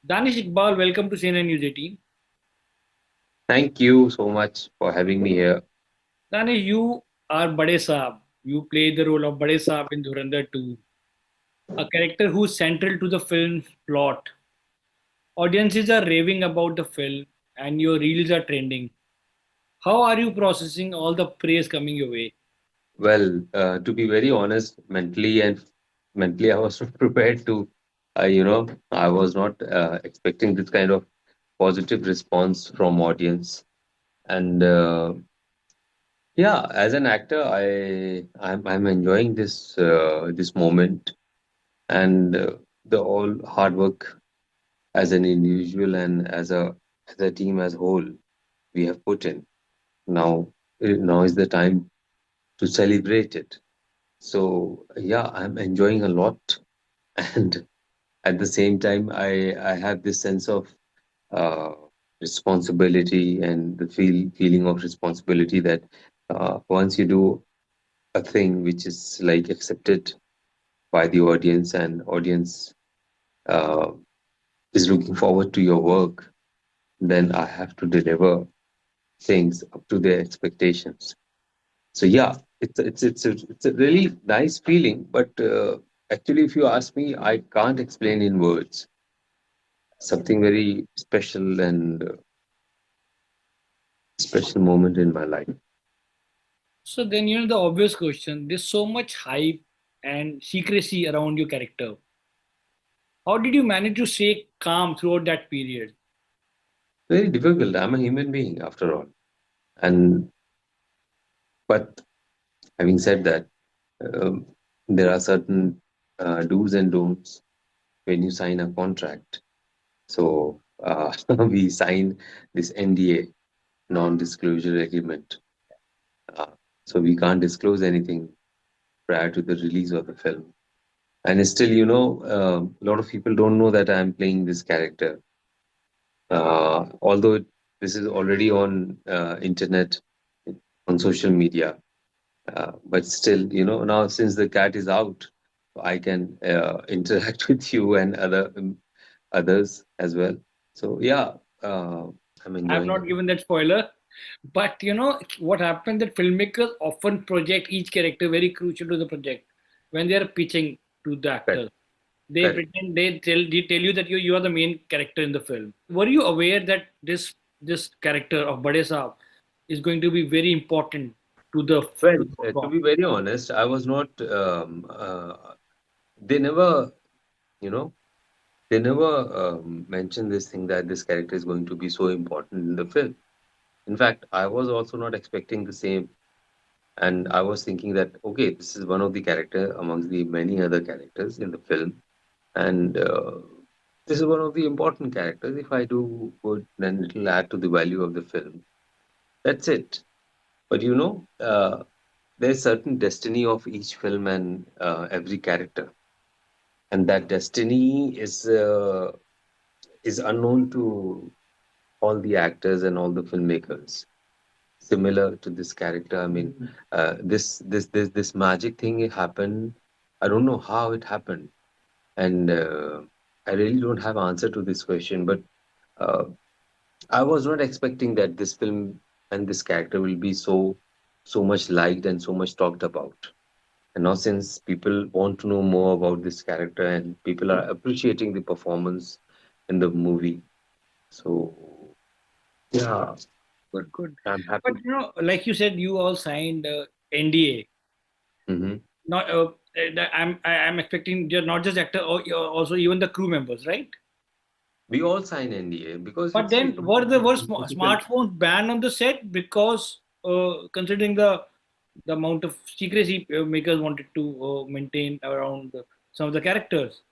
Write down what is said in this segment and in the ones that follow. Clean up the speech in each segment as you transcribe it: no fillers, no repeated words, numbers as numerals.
Danish Iqbal, welcome to CNN News 18. Thank you so much for having me here. Danish, you are Bade Saab. You play the role of Bade Saab in Dhurandhar 2, a character who's central to the film's plot. Audiences are raving about the film, and your reels are trending. How are you processing all the praise coming your way? Well, to be very honest, mentally, I was not prepared to, I was not expecting this kind of positive response from audience. And yeah, as an actor, I'm enjoying this moment and the all hard work as an individual and as a team as whole we have put in. Now is the time to celebrate it. So yeah, I'm enjoying a lot, and at the same time, I have this sense of uh, responsibility and the feeling of responsibility that once you do a thing which is like accepted by the audience and audience uh, is looking forward to your work, then I have to deliver things up to their expectations. So yeah, it's a really nice feeling, but actually, if you ask me, I can't explain in words. Something very special and special moment in my life. So then, the obvious question, there's so much hype and secrecy around your character. How did you manage to stay calm throughout that period? Very difficult. I'm a human being after all, and but having said that, um, there are certain do's and don'ts when you sign a contract. So we signed this NDA, non-disclosure agreement. Uh, so we can't disclose anything prior to the release of the film. And still, a lot of people don't know that I'm playing this character. Although this is already on internet, on social media, but still, now since the cat is out, I can interact with you and others as well. So yeah, I'm I've enjoying not it. given that spoiler, but what happens that filmmakers often project each character very crucial to the project when they are pitching to the Correct. actors. They Correct. pretend they tell you that you are the main character in the film. Were you aware that this character of Bade Saab is going to be very important to the Well, to the to outcome? be very honest, I was not. They never, you know, they never mentioned this thing that this character is going to be so important in the film. In fact, I was also not expecting the same, and I was thinking that okay, this is one of the character amongst the many other characters in the film, and this is one of the important characters. If I do good, then it will add to the value of the film. That's it. But there's certain destiny of each film and every character, and that destiny is unknown to all the actors and all the filmmakers. Similar to this character, I mean, this magic thing happened. I don't know how it happened, and I really don't have answer to this question. But uh, I was not expecting that this film and this character will be so much liked and so much talked about. And now, since people want to know more about this character and people are appreciating the performance in the movie, so yeah, Good, good. I'm But happy. like you said, you all signed NDA. Hmm. Not I'm expecting not just actor, also even the crew members, right? We all sign NDA because But it's then were difficult. smartphones banned on the set because considering the amount of secrecy makers wanted to maintain around some of the characters.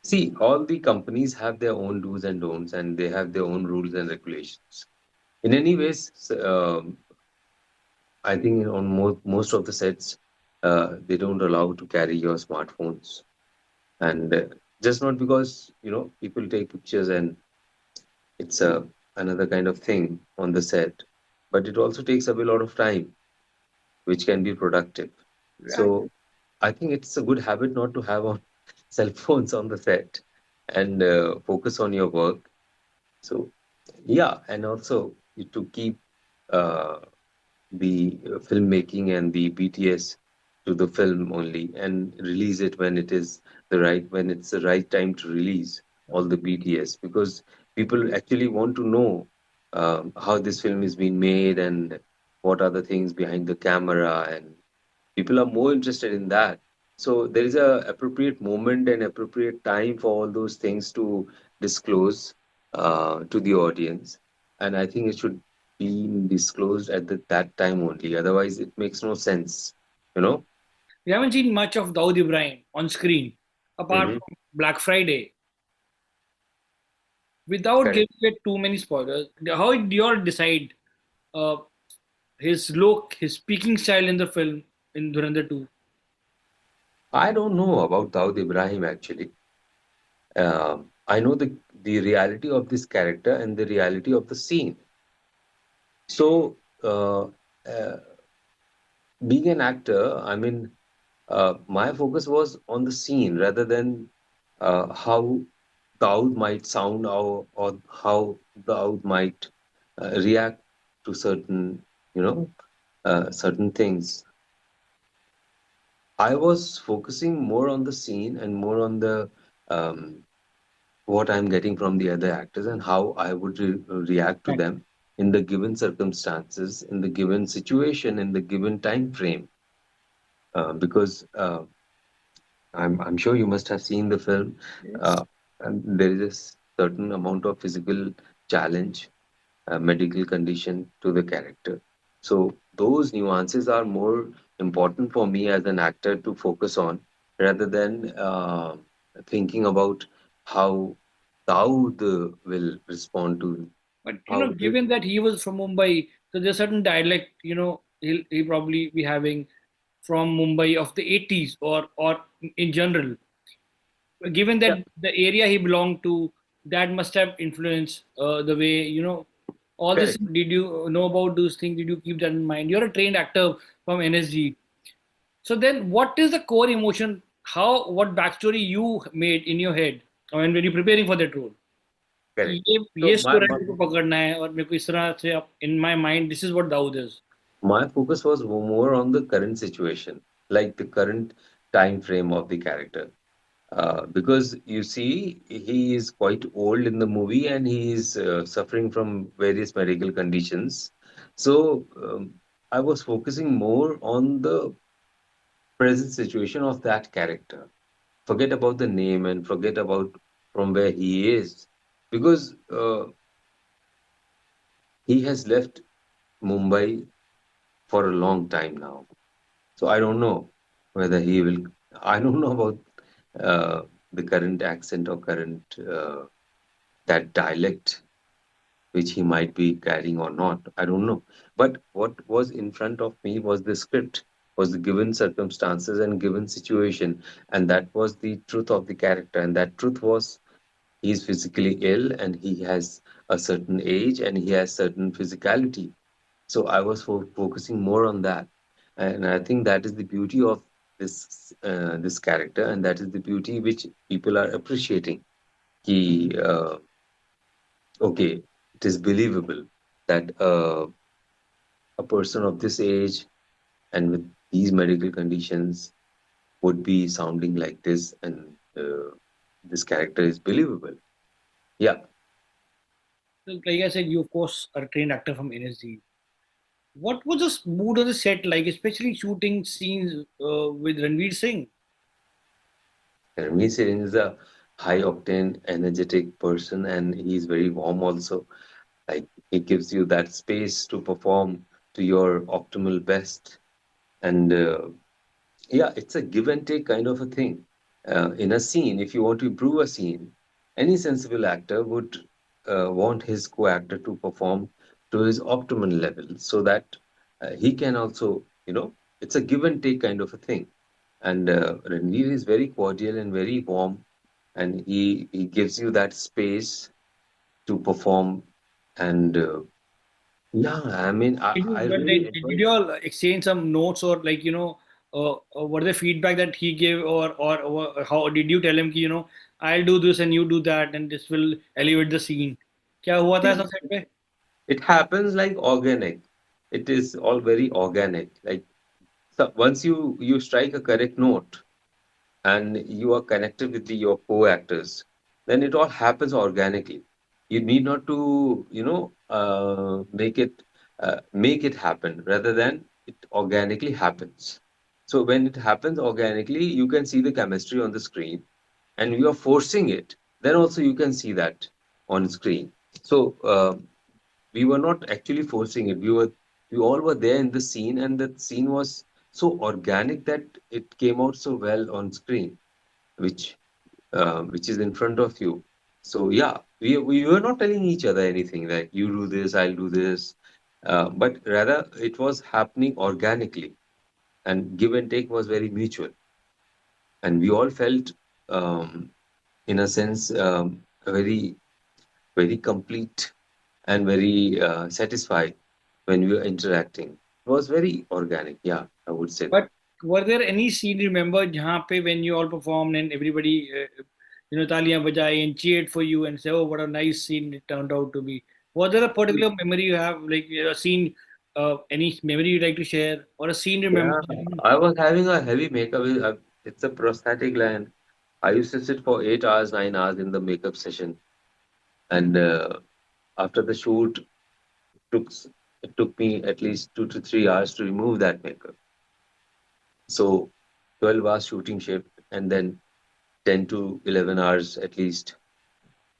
See, all the companies have their own do's and don'ts, and they have their own rules and regulations. In any ways, I think on most of the sets, they don't allow to carry your smartphones, and just not because people take pictures and it's another kind of thing on the set, but it also takes up a lot of time, which can be productive. Yeah. So I think it's a good habit not to have on cell phones on the set, and focus on your work. So yeah, and also to keep uh, the filmmaking and the BTS to the film only, and release it when it is when it's the right time to release all the BTS, because people actually want to know how this film is being made and what are the things behind the camera, and people are more interested in that. So there is a appropriate moment and appropriate time for all those things to disclose to the audience, and I think it should be disclosed at that time only. Otherwise, it makes no sense. You know. We haven't seen much of Dawood Ibrahim on screen, apart Hmm. from Black Friday. Without Correct. giving it too many spoilers, how do you all decide uh, his look, his speaking style in the film in Dhurandhar 2? I don't know about Dawood Ibrahim actually. I know the reality of this character and the reality of the scene. So, being an actor, I mean, my focus was on the scene rather than how Daud might sound, or how Daud might react to certain things. I was focusing more on the scene and more on the um, what I'm getting from the other actors and how I would react to Right. them in the given circumstances, in the given situation, in the given time frame. Because I'm sure you must have seen the film. Yes. Uh, and there is a certain amount of physical challenge, medical condition to the character. So those nuances are more important for me as an actor to focus on, rather than thinking about how Daud will respond to But how his. given that he was from Mumbai, so there's certain dialect, he'll probably be having from Mumbai of the 80s, or in general. Given Yeah, that the area he belonged to, that must have influenced the way, all this. correct, Did you know about those things? Did you keep that in mind? You're a trained actor from NSG. So then, what is the core emotion? What backstory you made in your head when were you preparing for that role? कि correct. ये So student को पकड़ना है और मेरे को इस तरह से in my mind this is what Dawood is. my focus was more on the current situation, like the current time frame of the character. Because you see, he is quite old in the movie and he is suffering from various medical conditions. So I was focusing more on the present situation of that character. Forget about the name and forget about from where he is, because he has left Mumbai for a long time now. So I don't know whether he will. I don't know about the current accent or current that dialect which he might be carrying or not. I don't know. But what was in front of me was the script, was the given circumstances and given situation, and that was the truth of the character. And that truth was he is physically ill and he has a certain age and he has certain physicality. So I was focusing more on that, and I think that is the beauty of this character, and that is the beauty which people are appreciating. Ki, okay, it is believable that a person of this age and with these medical conditions would be sounding like this, and this character is believable. Yeah, So, like I said, you of course are a trained actor from NSG. What was the mood of the set like, especially shooting scenes with Ranveer Singh? Ranveer Singh is a high octane, energetic person, and he is very warm also. Like he gives you that space to perform to your optimal best, and yeah, it's a give and take kind of a thing. In a scene, if you want to improve a scene, any sensible actor would want his co-actor to perform to his optimal level so that he can also, it's a give and take kind of a thing. And Ranveer is very cordial and very warm, and he gives you that space to perform. And yeah, I mean, Did you, I but really did enjoyed. you all exchange some notes, or what the feedback that he gave, or how did you tell him, I'll do this and you do that, and this will elevate the scene. क्या हुआ था ऐसा set पे? It happens like organic. It is all very organic. Like, so once you strike a correct note and you are connected with your co-actors, then it all happens organically. You need not to, make it happen. Rather than it organically happens. So when it happens organically, you can see the chemistry on the screen, and you are forcing it. Then also you can see that on screen. So we were not actually forcing it. We all were there in the scene, and the scene was so organic that it came out so well on screen, which which is in front of you. So yeah, we were not telling each other anything like you do this, I'll do this, but rather it was happening organically, and give and take was very mutual, and we all felt, in a sense, very complete and very satisfied when we were interacting. It was very organic. Yeah, I would say that. But were there any scene remember जहाँ पे when you all performed and everybody तालियां बजाई and cheered for you and say, oh, what a nice scene it turned out to be. Was there a particular memory you have, like a scene, any memory you'd like to share, or a scene remember? Yeah, I was having a heavy makeup. It's a prosthetic line. I used to sit for 8 hours, 9 hours in the makeup session, and after the shoot, took s- it took me at least 2 to 3 hours to remove that makeup. So 12 hours shooting shift, and then 10 to 11 hours at least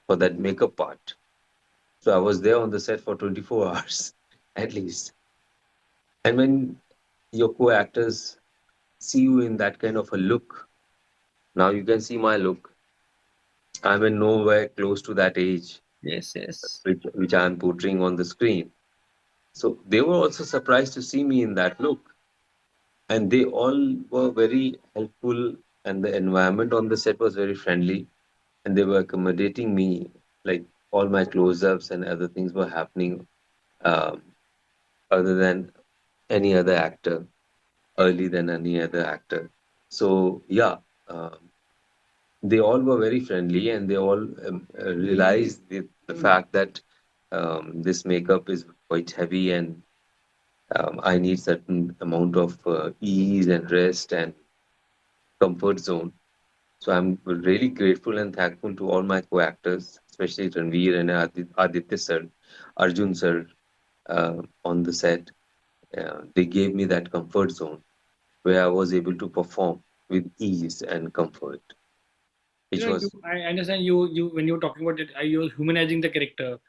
for that makeup part. So I was there on the set for 24 hours at least. And when your co-actors see you in that kind of a look, now you can see my look. I'm in nowhere close to that age Yes, yes. which I'm portraying on the screen. So they were also surprised to see me in that look. And they all were very helpful, and the environment on the set was very friendly, and they were accommodating me. Like, all my close-ups and other things were happening, um, other than any other actor, early than any other actor. So yeah, they all were very friendly, and they all realized the fact that this makeup is quite heavy, and I need certain amount of ease and rest and comfort zone. So I'm really grateful and thankful to all my co-actors, especially Ranveer and Aditya sir, Arjun sir, on the set. They gave me that comfort zone where I was able to perform with ease and comfort, which was. I understand you when you were talking about it, you were humanizing the character.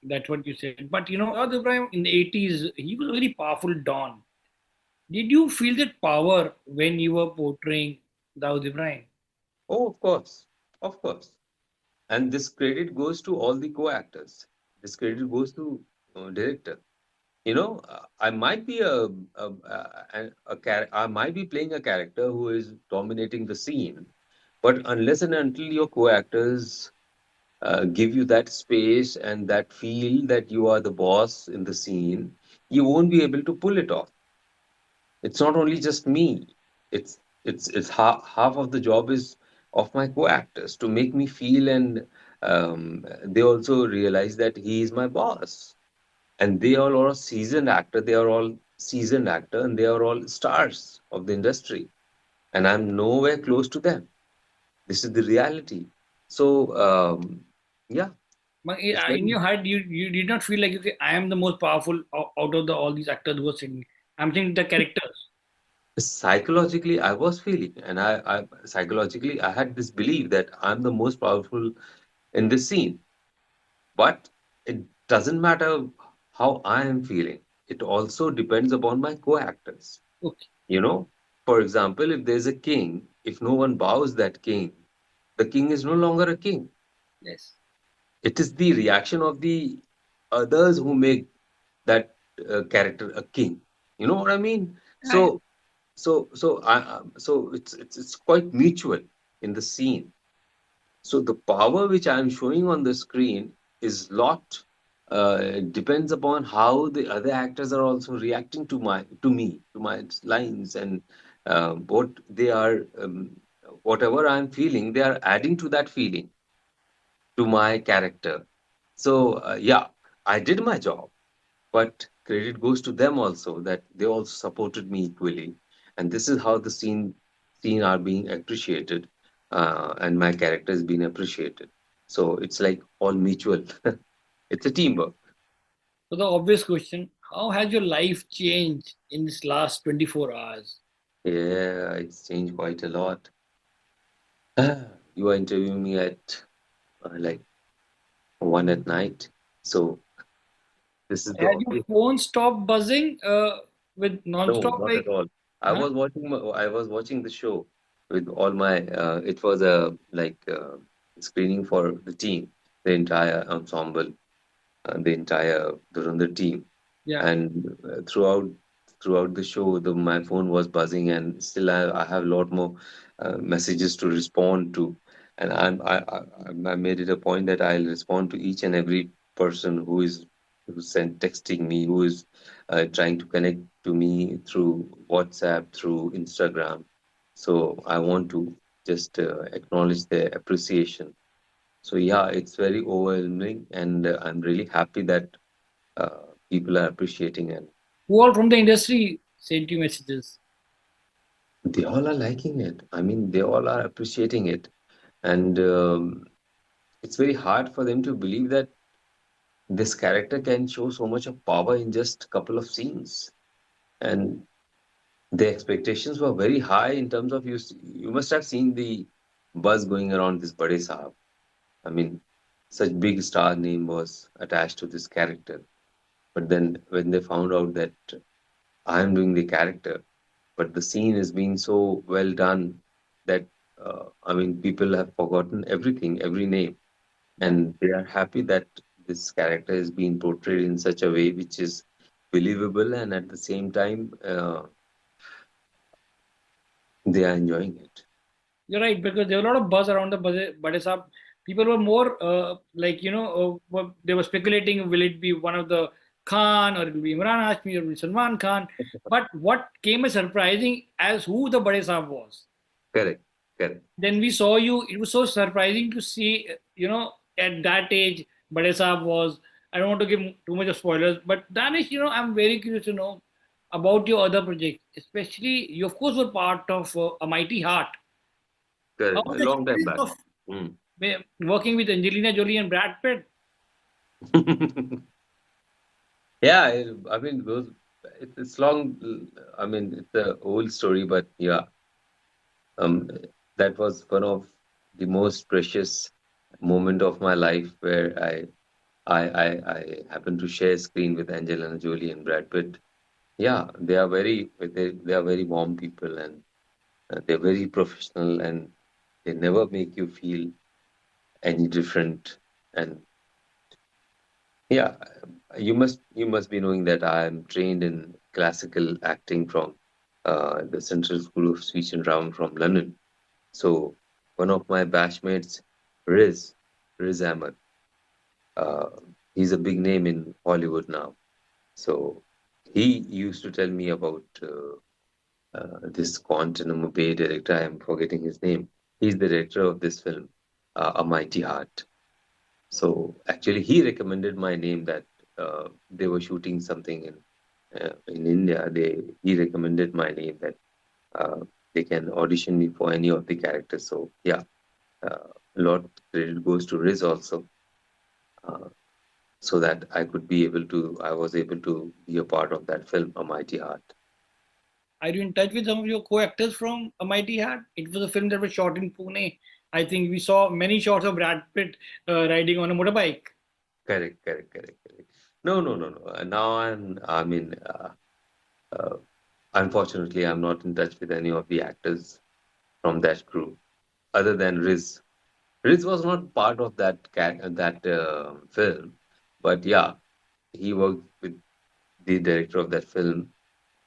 That's what you said. But Dawood Ibrahim in the 80s, he was a very powerful Don. Did you feel that power when you were portraying Dawood Ibrahim? Oh, of course, of course. And this credit goes to all the co-actors. This credit goes to director. I might be I might be playing a character who is dominating the scene, but unless and until your co-actors give you that space and that feel that you are the boss in the scene, you won't be able to pull it off. It's not only just me. It's half of the job is of my co-actors to make me feel, and they also realize that he is my boss, and they all are seasoned actor. They are all seasoned actor, and they are all stars of the industry, and I'm nowhere close to them. This is the reality. So yeah, But it's in very. your head, you did not feel like, okay, I am the most powerful out of all these actors who are sitting. I'm thinking the characters. Psychologically, I was feeling, and I psychologically I had this belief that I'm the most powerful in this scene. But it doesn't matter how I am feeling. It also depends upon my co-actors. Okay. You know, for example, if there's a king, if no one bows that king, the king is no longer a king. Yes. It is the reaction of the others who make that character a king. You know what I mean? I, So it's quite mutual in the scene. So the power which I'm showing on the screen is lot depends upon how the other actors are also reacting to my lines, and what they are whatever I'm feeling, they are adding to that feeling, to my character. So yeah, I did my job, but credit goes to them also, that they also supported me equally, and this is how the scene are being appreciated, and my character is being appreciated. So it's like all mutual. It's a teamwork. So the obvious question: how has your life changed in this last 24 hours? Yeah, it's changed quite a lot. You are interviewing me at like 1 at night, so this is the Has your obvious. phone stopped buzzing with No, non-stop not at like? all. Huh? I was watching the show with all my. It was a like screening for the team, the entire ensemble, the entire Dhurandhar team, Yeah. and throughout the show, my phone was buzzing, and still I have a lot more messages to respond to, and I made it a point that I'll respond to each and every person who's sent texting me, who is trying to connect to me through WhatsApp, through Instagram. So I want to just acknowledge their appreciation. So yeah, it's very overwhelming, and I'm really happy that people are appreciating, and Who all from the industry sent you messages? they all are liking it. I mean, they all are appreciating it, and it's very hard for them to believe that this character can show so much of power in just a couple of scenes. And the expectations were very high in terms of you. You must have seen the buzz going around this Bade Saab. I mean, such big star name was attached to this character. But then when they found out that I'm doing the character, but the scene is being so well done that I mean, people have forgotten everything, every name, Yeah. and they are happy that this character is being portrayed in such a way which is believable, and at the same time, they are enjoying it. You're right, because there were a lot of buzz around the Bade Saab. People were more they were speculating, will it be one of the Khan or it will be Imran Hashmi or it will be Salman Khan? But what came as surprising as who the Bade Saab was. Correct, correct, Then we saw you. It was so surprising to see, at that age, Bade Saab was. I don't want to give too much of spoilers, but Danish, I'm very curious to know about your other projects. Especially, you of course were part of A Mighty Heart. How correct. was A the long time experience back. of Mm. working with Angelina Jolie and Brad Pitt? Yeah, I mean, it's long. I mean, it's an old story, but yeah, um, that was one of the most precious moment of my life where I happened to share screen with Angelina Jolie and Brad Pitt. Yeah, they are very warm people, and they're very professional, and they never make you feel any different. And yeah, you must be knowing that I am trained in classical acting from the Central School of Speech and Drama from London. So one of my batchmates, Riz, Riz Ahmed, uh, he's a big name in Hollywood now. So he used to tell me about this Guantanamo Bay director. I am forgetting his name. He's the director of this film, A Mighty Heart. So actually, he recommended my name, that they were shooting something in India. He recommended my name, that uh, they can audition me for any of the characters. So yeah, a lot credit goes to Riz also, uh, so that I was able to be a part of that film, A Mighty Heart. Are you in touch with some of your co-actors from A Mighty Heart? It was a film that was shot in Pune. I think we saw many shots of Brad Pitt riding on a motorbike. Correct, correct, correct, correct. No, no, no, no. Now I mean, uh, unfortunately, I'm not in touch with any of the actors from that crew, other than Riz. Riz was not part of that film, but yeah, he worked with the director of that film,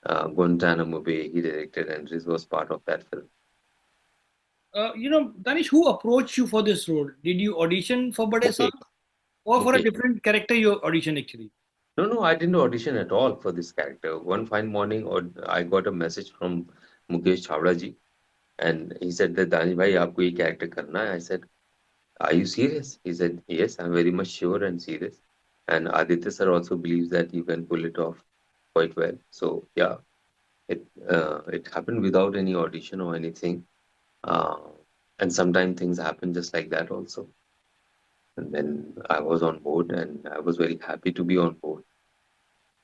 Guantanamo Bay. He directed, and Riz was part of that film. Danish, who approached you for this role? Did you audition for Bade Okay, Saab or for a okay. different character you auditioned actually? No, no, I didn't audition at all for this character. One fine morning, or I got a message from Mukesh Chawda ji, And he said that Danish bhai, आपको ये character करना है. I said, are you serious? He said, yes, I'm very much sure and serious. And Aditya sir also believes that you can pull it off quite well. So yeah, it happened without any audition or anything. Uh, and sometimes things happen just like that also. And then I was on board, and I was very happy to be on board.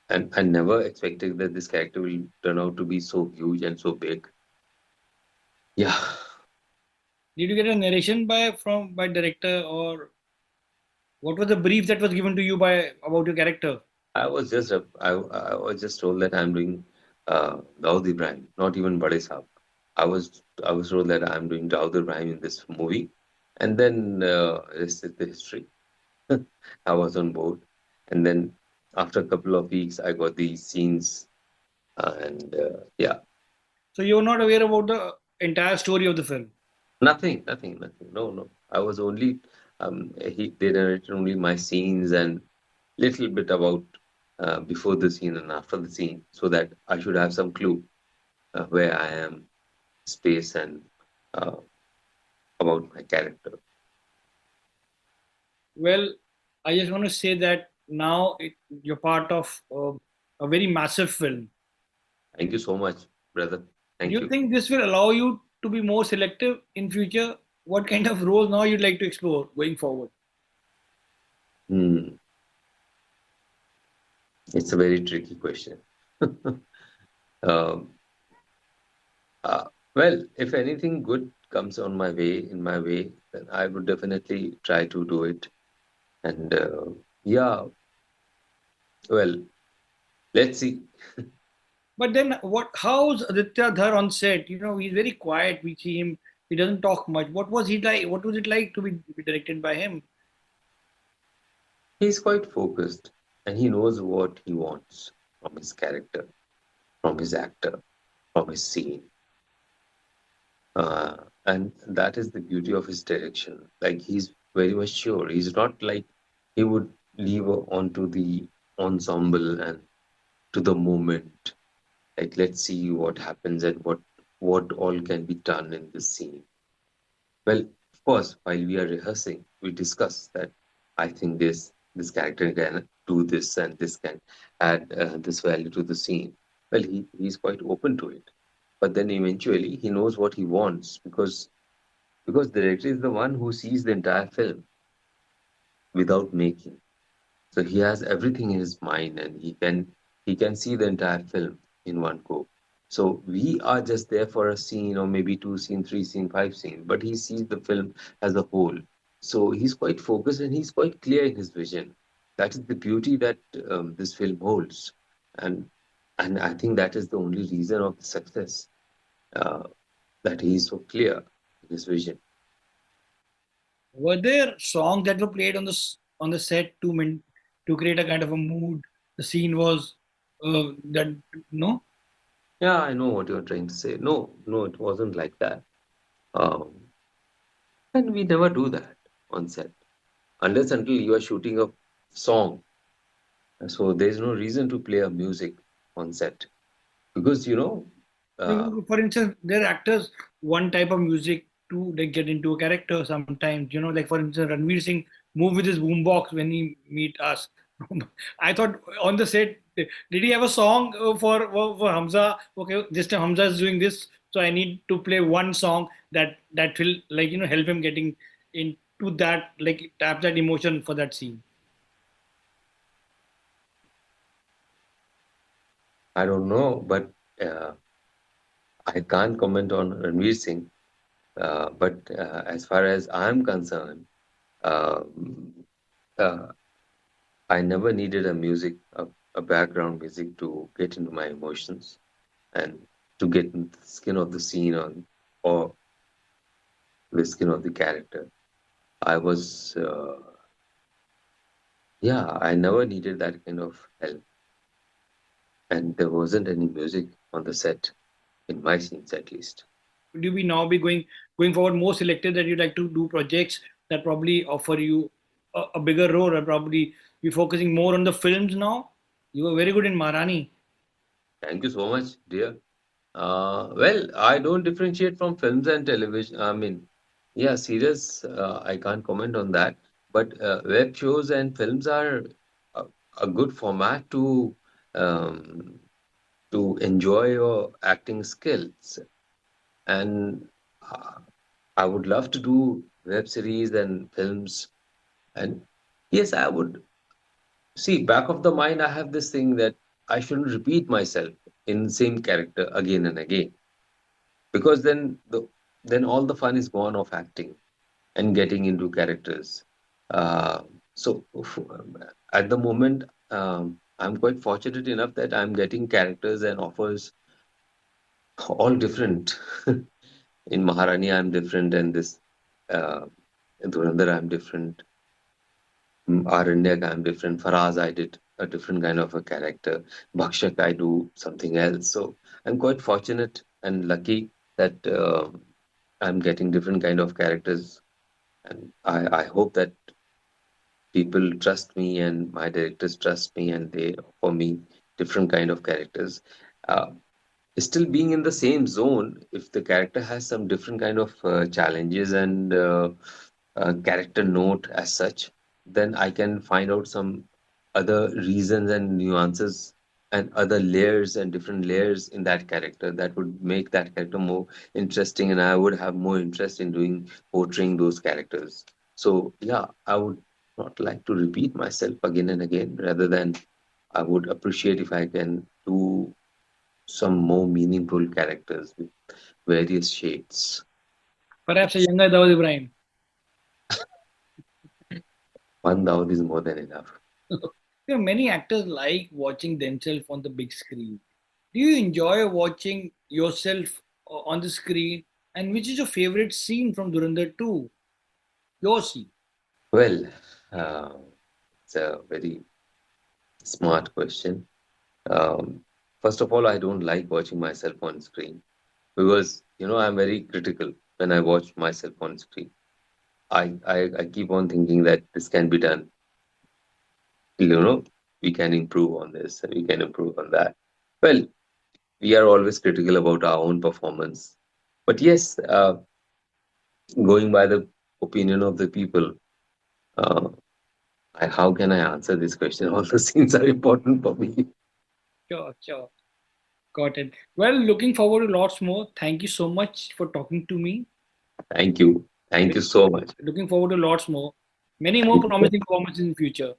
And I never expected that this character will turn out to be so huge and so big. Yeah, Did you get a narration by director, or what was the brief that was given to you by about your character? I was just told that I'm doing Dawood Ibrahim, not even Bade Saab. I was told that I'm doing Dawood Ibrahim in this movie, and then rest is the history. I was on board, and then after a couple of weeks, I got these scenes, and yeah, So you're not aware about the entire story of the film. nothing. No, no. I was only they narrated only my scenes and little bit about before the scene and after the scene, so that I should have some clue where I am, space, and uh, about my character. Well, I just want to say that now you're part of a very massive film. Thank you so much, brother. Do Thank you you. think this will allow you to be more selective in future? What kind of roles now you'd like to explore going forward? Hmm. It's a very tricky question. um, uh, well, if anything good comes on my way, in my way, then I would definitely try to do it. And yeah, well, let's see. But then, what? How's Aditya Dhar on set? You know, he's very quiet. We see him; he doesn't talk much. What was he like? What was it like to be directed by him? He's quite focused, and he knows what he wants from his character, from his actor, from his scene. And that is the beauty of his direction. Like he's very much sure. He's not like he would leave onto the ensemble and to the moment. Like let's see what happens and what all can be done in this scene. Well, of course, while we are rehearsing, we discuss that I think this character can do this and this can add this value to the scene. Well, he's quite open to it. But then eventually he knows what he wants because the director is the one who sees the entire film without making. So he has everything in his mind, and he can see the entire film in one go. So we are just there for a scene or maybe two scene, three scene, five scene, but he sees the film as a whole. So he's quite focused and he's quite clear in his vision. That is the beauty that this film holds, and and I think that is the only reason of the success, uh, that he is so clear in his vision. Were there songs that were played on on the set to create a kind of a mood? The scene was that no. Yeah, I know what you're trying to say. No, no, it wasn't like that. Um, and we never do that on set unless until you are shooting a song. So there's no reason to play a music on set because uh, For instance, there are actors one type of music to like get into a character sometimes. You know, like for instance, Ranveer Singh move with his boombox when he meet us. I thought on the set, did he have a song for Hamza? Okay, this time Hamza is doing this, so I need to play one song that will like help him getting into that like tap that emotion for that scene. I don't know, but uh, I can't comment on Ranveer Singh. But as far as I'm concerned, um, uh, I never needed a background music to get into my emotions and to get in the skin of the scene or the skin of the character. I was, yeah, I never needed that kind of help. And there wasn't any music on the set, in my scenes at least. Would you be now be going forward more selective that you'd like to do projects that probably offer you a bigger role, or probably be focusing more on the films now? You were very good in Marani. Thank you so much, dear. Well, I don't differentiate from films and television. I mean, yeah, series, I can't comment on that. But web shows and films are a, a good format um, to enjoy your acting skills. And uh, I would love to do web series and films. And yes, I would see back of the mind. I have this thing that I shouldn't repeat myself in the same character again and again, because then all the fun is gone of acting and getting into characters. Uh, so at the moment, I'm quite fortunate enough that I'm getting characters and offers all different. In Maharani, I'm different, and this uh, in Dhurandhar, I'm different. Aranyak, I'm different. Faraz, I did a different kind of a character. Bhakshak, I do something else. So I'm quite fortunate and lucky that I'm getting different kind of characters, and I hope that people trust me and my directors trust me, and they offer me different kind of characters. Uh, Still being in the same zone, if the character has some different kind of challenges and character note as such, then I can find out some other reasons and nuances and other layers and different layers in that character that would make that character more interesting, and I would have more interest in doing portraying those characters. So yeah, I would not like to repeat myself again and again. Rather than, I would appreciate if I can do some more meaningful characters with various shades. Perhaps a younger Dawood Ibrahim. One Dawood is more than enough. Many actors like watching themselves on the big screen. Do you enjoy watching yourself on the screen? And which is your favorite scene from Dhurandhar 2? Your scene. Well, uh, it's a very smart question. Um, First of all, I don't like watching myself on screen because I'm very critical when I watch myself on screen. I keep on thinking that this can be done. You know, we can improve on this and we can improve on that. Well, we are always critical about our own performance. But yes, going by the opinion of the people, uh, how can I answer this question? All the scenes are important for me. Sure, sure. Got it. Well, looking forward to lots more. Thank you so much for talking to me. Thank you. Thank you so much. Looking forward to lots more. Many more Thank you. promising performances in the future.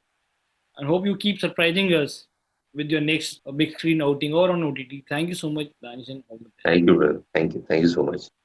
And hope you keep surprising us with your next big screen outing or on OTT. Thank you so much, Danish, and all the best. Thank you, brother. Thank you. Thank you so much.